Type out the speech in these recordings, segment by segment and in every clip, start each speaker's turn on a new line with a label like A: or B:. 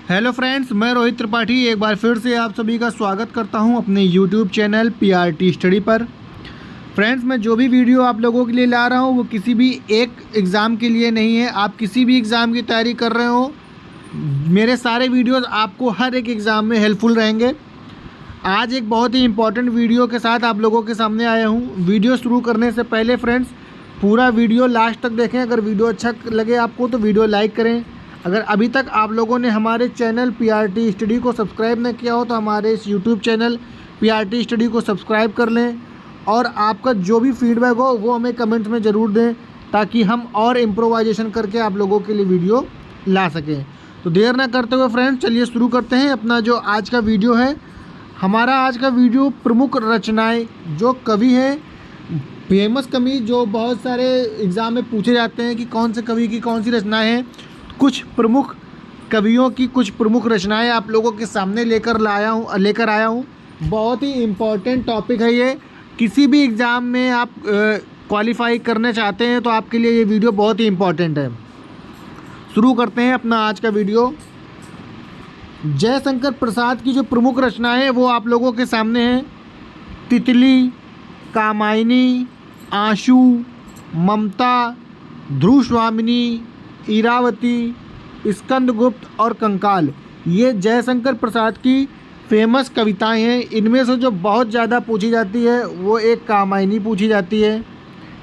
A: Hello friends, मैं रोहित त्रिपाठी एक बार फिर से आप सभी का स्वागत करता हूं अपने यूट्यूब चैनल पीआरटी स्टडी पर। फ्रेंड्स, मैं जो भी वीडियो आप लोगों के लिए ला रहा हूं वो किसी भी एक एग्ज़ाम के लिए नहीं है। आप किसी भी एग्ज़ाम की तैयारी कर रहे हो, मेरे सारे वीडियोस आपको हर एक एग्ज़ाम में हेल्पफुल रहेंगे। आज एक बहुत ही इंपॉर्टेंट वीडियो के साथ आप लोगों के सामने आया हूँ। वीडियो शुरू करने से पहले फ्रेंड्स, पूरा वीडियो लास्ट तक देखें। अगर वीडियो अच्छा लगे आपको तो वीडियो लाइक करें। अगर अभी तक आप लोगों ने हमारे चैनल पीआरटी स्टडी को सब्सक्राइब नहीं किया हो तो हमारे इस यूट्यूब चैनल पीआरटी स्टडी को सब्सक्राइब कर लें, और आपका जो भी फीडबैक हो वो हमें कमेंट्स में ज़रूर दें, ताकि हम और इम्प्रोवाइजेशन करके आप लोगों के लिए वीडियो ला सकें। तो देर ना करते हुए फ्रेंड्स, चलिए शुरू करते हैं अपना जो आज का वीडियो है। हमारा आज का वीडियो प्रमुख रचनाएँ, जो कवि हैं फेमस कवि जो बहुत सारे एग्ज़ाम में पूछे जाते हैं कि कौन से कवि की कौन सी रचनाएँ हैं, कुछ प्रमुख कवियों की कुछ प्रमुख रचनाएं आप लोगों के सामने लेकर आया हूँ। बहुत ही इम्पॉर्टेंट टॉपिक है ये। किसी भी एग्ज़ाम में आप क्वालिफाई करना चाहते हैं तो आपके लिए ये वीडियो बहुत ही इम्पॉर्टेंट है। शुरू करते हैं अपना आज का वीडियो। जयशंकर प्रसाद की जो प्रमुख रचनाएं हैं वो आप लोगों के सामने हैं। तितली, कामायनी, आंसू, ममता, ध्रुवस्वामिनी, इरावती, स्कंदगुप्त और कंकाल, ये जयशंकर प्रसाद की फेमस कविताएं हैं। इनमें से जो बहुत ज़्यादा पूछी जाती है वो एक कामायनी पूछी जाती है,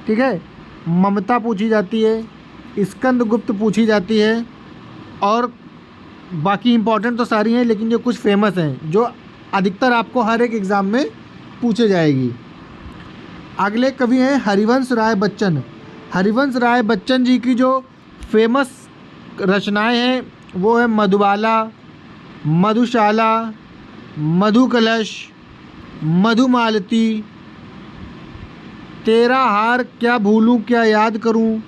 A: ठीक है, ममता पूछी जाती है, स्कंदगुप्त पूछी जाती है, और बाकी इम्पॉर्टेंट तो सारी हैं, लेकिन जो कुछ फेमस हैं जो अधिकतर आपको हर एक एग्ज़ाम में पूछे जाएगी। अगले कवि हैं हरिवंश राय बच्चन। हरिवंश राय बच्चन जी की जो फेमस रचनाएं हैं वो है मधुबाला, मधुशाला, मधुकलश, मधुमालती, तेरा हार क्या भूलूं क्या याद करूं,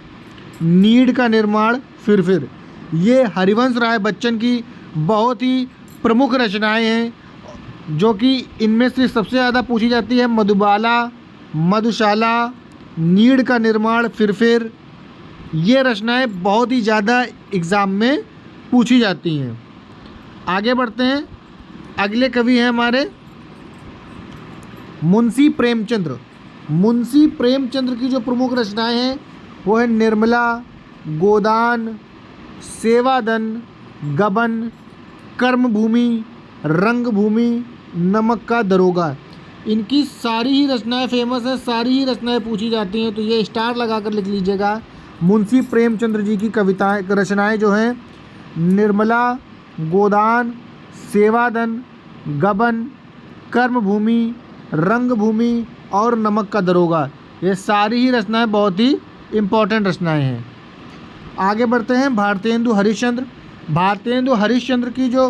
A: नीड़ का निर्माण फिर। ये हरिवंश राय बच्चन की बहुत ही प्रमुख रचनाएं हैं, जो कि इनमें से सबसे ज़्यादा पूछी जाती है मधुबाला, मधुशाला, नीड़ का निर्माण फिर। ये रचनाएं बहुत ही ज़्यादा एग्ज़ाम में पूछी जाती हैं। आगे बढ़ते हैं। अगले कवि हैं हमारे मुंशी प्रेमचंद्र। मुंशी प्रेमचंद्र की जो प्रमुख रचनाएं हैं वो है निर्मला, गोदान, सेवादन, गबन, कर्मभूमि, रंगभूमि, नमक का दरोगा। इनकी सारी ही रचनाएं फेमस हैं, सारी ही रचनाएं पूछी जाती हैं, तो ये स्टार लगा कर लिख लीजिएगा। मुंशी प्रेमचंद्र जी की कविताएं रचनाएं जो हैं निर्मला, गोदान, सेवादन, गबन, कर्मभूमि, रंगभूमि और नमक का दरोगा, ये सारी ही रचनाएं बहुत ही इम्पोर्टेंट रचनाएं हैं। आगे बढ़ते हैं। भारतेंदु हरिश्चंद्र। भारतेंदु हरिश्चंद्र की जो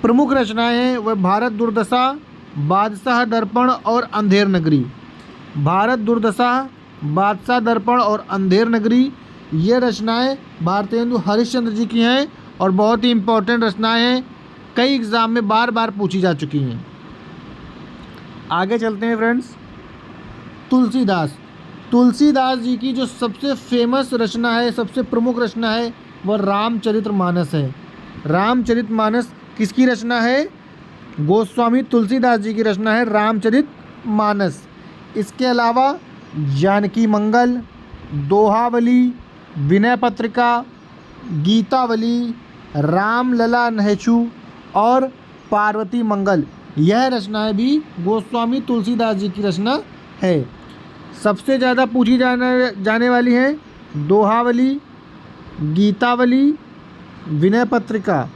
A: प्रमुख रचनाएं हैं वह भारत दुर्दशा, बादशाह दर्पण और अंधेर नगरी। भारत दुर्दशा, बादशाह दर्पण और अंधेर नगरी, ये रचनाएं भारतेंदु हरिश्चंद्र जी की हैं और बहुत ही इम्पोर्टेंट रचनाएं हैं, कई एग्ज़ाम में बार बार पूछी जा चुकी हैं। आगे चलते हैं फ्रेंड्स। तुलसीदास। तुलसीदास जी की जो सबसे फेमस रचना है, सबसे प्रमुख रचना है, वह रामचरितमानस है। रामचरितमानस किसकी रचना है? गोस्वामी तुलसीदास जी की रचना है रामचरितमानस। इसके अलावा जानकी मंगल, दोहावली, विनय पत्रिका, गीतावली, रामलला नहचु और पार्वती मंगल, यह रचनाएं भी गोस्वामी तुलसीदास जी की रचना है। सबसे ज़्यादा पूछी जाने वाली हैं दोहावली, गीतावली, विनय पत्रिका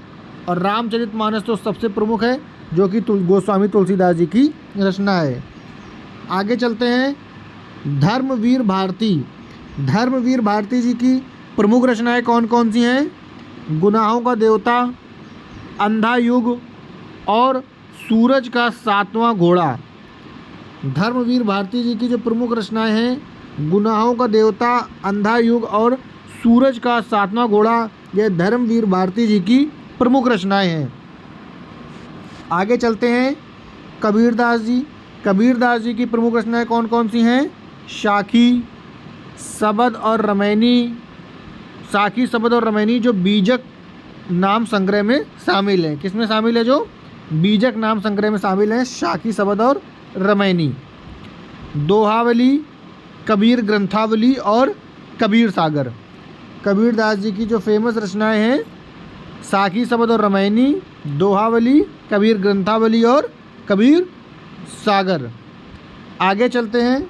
A: और रामचरितमानस तो सबसे प्रमुख है, जो कि गोस्वामी तुलसीदास जी की रचना है। आगे चलते हैं। धर्मवीर भारती। धर्मवीर भारती जी की प्रमुख रचनाएं कौन कौन सी हैं? गुनाहों का देवता, अंधा युग और सूरज का सातवां घोड़ा। धर्मवीर भारती जी की जो प्रमुख रचनाएं हैं गुनाहों का देवता, अंधा युग और सूरज का सातवां घोड़ा, यह धर्मवीर भारती जी की प्रमुख रचनाएं हैं। आगे चलते हैं। कबीरदास जी। कबीरदास जी की प्रमुख रचनाएं कौन कौन सी हैं? साखी, शबद और रमैनी। साखी, शबद और रमैनी जो बीजक नाम संग्रह में शामिल है। किसमें शामिल है? जो बीजक नाम संग्रह में शामिल है, शाकी शबद और रामायणी, दोहावली, कबीर ग्रंथावली और कबीर सागर। कबीरदास जी की जो फेमस रचनाएं हैं साखी शबद और रामायणी, दोहावली, कबीर ग्रंथावली और कबीर सागर। आगे चलते हैं।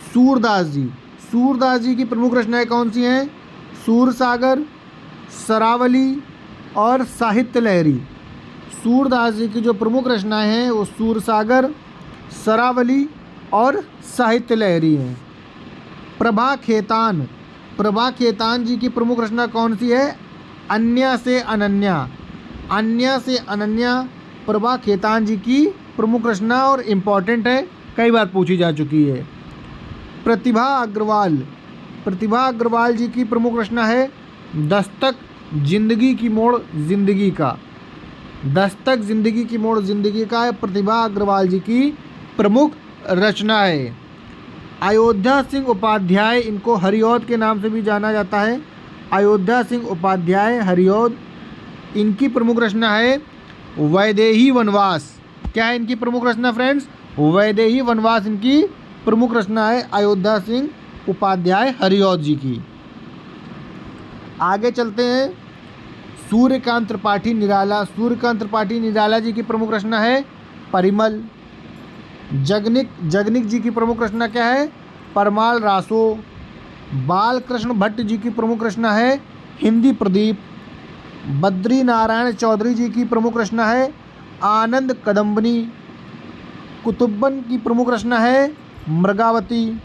A: सूरदास जी, सूरदास जी की प्रमुख रचनाएं कौन सी हैं? सूर सागर, सरावली और साहित्य लहरी। सूरदास जी की जो प्रमुख रचनाएं हैं वो सूर सागर, सरावली और साहित्य लहरी हैं। प्रभा खेतान, प्रभा खेतान जी की प्रमुख रचना कौन सी है? अन्या से अनन्या, अन्या से अनन्या प्रभा खेतान जी की प्रमुख रचना और इम्पॉर्टेंट है, कई बार पूछी जा चुकी है। प्रतिभा अग्रवाल, प्रतिभा अग्रवाल जी की प्रमुख रचना है दस्तक जिंदगी की मोड़ जिंदगी का, दस्तक जिंदगी की मोड़ जिंदगी का है प्रतिभा अग्रवाल जी की प्रमुख रचना है। अयोध्या सिंह उपाध्याय, इनको हरिऔध के नाम से भी जाना जाता है, अयोध्या सिंह उपाध्याय हरिऔध, इनकी प्रमुख रचना है वैदेही वनवास। क्या है इनकी प्रमुख रचना फ्रेंड्स? वैदेही वनवास इनकी प्रमुख रचना है अयोध्या सिंह उपाध्याय हरिऔध जी की। आगे चलते हैं। सूर्यकांत त्रिपाठी निराला, सूर्यकांत त्रिपाठी निराला जी की प्रमुख रचना है परिमल। जगनिक, जगनिक जी की प्रमुख रचना क्या है? परमाल रासो। बालकृष्ण भट्ट जी की प्रमुख रचना है हिंदी प्रदीप। बद्री नारायण चौधरी जी की प्रमुख रचना है आनंद कदम्बनी। कुतुब्बन की प्रमुख रचना है मृगावती।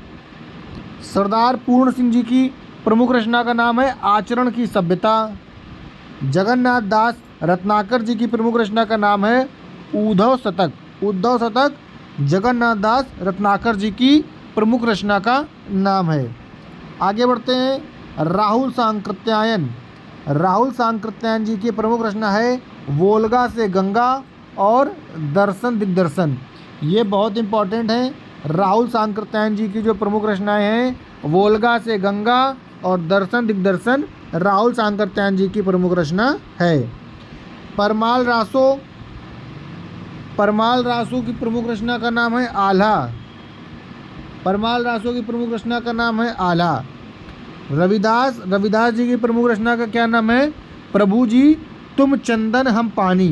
A: सरदार पूर्ण सिंह जी की प्रमुख रचना का नाम है आचरण की सभ्यता। जगन्नाथ दास रत्नाकर जी की प्रमुख रचना का नाम है उद्धव शतक। उद्धव शतक जगन्नाथ दास रत्नाकर जी की प्रमुख रचना का नाम है। आगे बढ़ते हैं। राहुल सांकृत्यायन, राहुल सांकृत्यायन जी की प्रमुख रचना है वोल्गा से गंगा और दर्शन दिग्दर्शन। ये बहुत इंपॉर्टेंट है। राहुल सांकृत्यायन जी की जो प्रमुख रचनाएं हैं वोल्गा से गंगा और दर्शन दिग्दर्शन राहुल सांकृत्यायन जी की प्रमुख रचना है। परमाल रासो, परमाल रासो की प्रमुख रचना का नाम है आल्हा। परमाल रासो की प्रमुख रचना का नाम है आल्हा। रविदास, रविदास जी की प्रमुख रचना का क्या नाम है? प्रभु जी तुम चंदन हम पानी।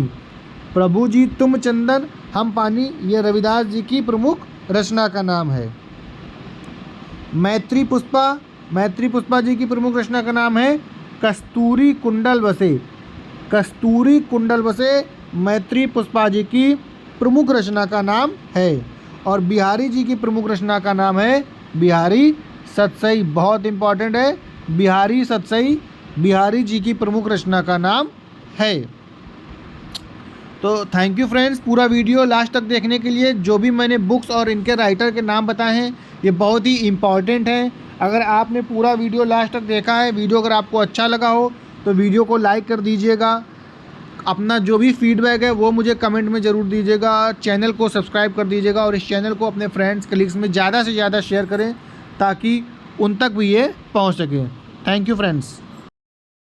A: प्रभु जी तुम चंदन हम पानी, ये रविदास जी की प्रमुख रचना का नाम है। मैत्री पुष्पा, मैत्री पुष्पा जी की प्रमुख रचना का नाम है कस्तूरी कुंडल बसे। कस्तूरी कुंडल बसे मैत्री पुष्पा जी की प्रमुख रचना का नाम है। और बिहारी जी की प्रमुख रचना का नाम है बिहारी सतसई। बहुत इंपॉर्टेंट है, बिहारी सतसई बिहारी जी की प्रमुख रचना का नाम है। तो थैंक यू फ्रेंड्स, पूरा वीडियो लास्ट तक देखने के लिए। जो भी मैंने बुक्स और इनके राइटर के नाम बताए हैं ये बहुत ही इम्पॉर्टेंट हैं। अगर आपने पूरा वीडियो लास्ट तक देखा है, वीडियो अगर आपको अच्छा लगा हो तो वीडियो को लाइक कर दीजिएगा। अपना जो भी फीडबैक है वो मुझे कमेंट में ज़रूर दीजिएगा। चैनल को सब्सक्राइब कर दीजिएगा और इस चैनल को अपने फ्रेंड्स कलीग्स में ज़्यादा से ज़्यादा शेयर करें ताकि उन तक भी ये पहुंच सके। Thank you friends.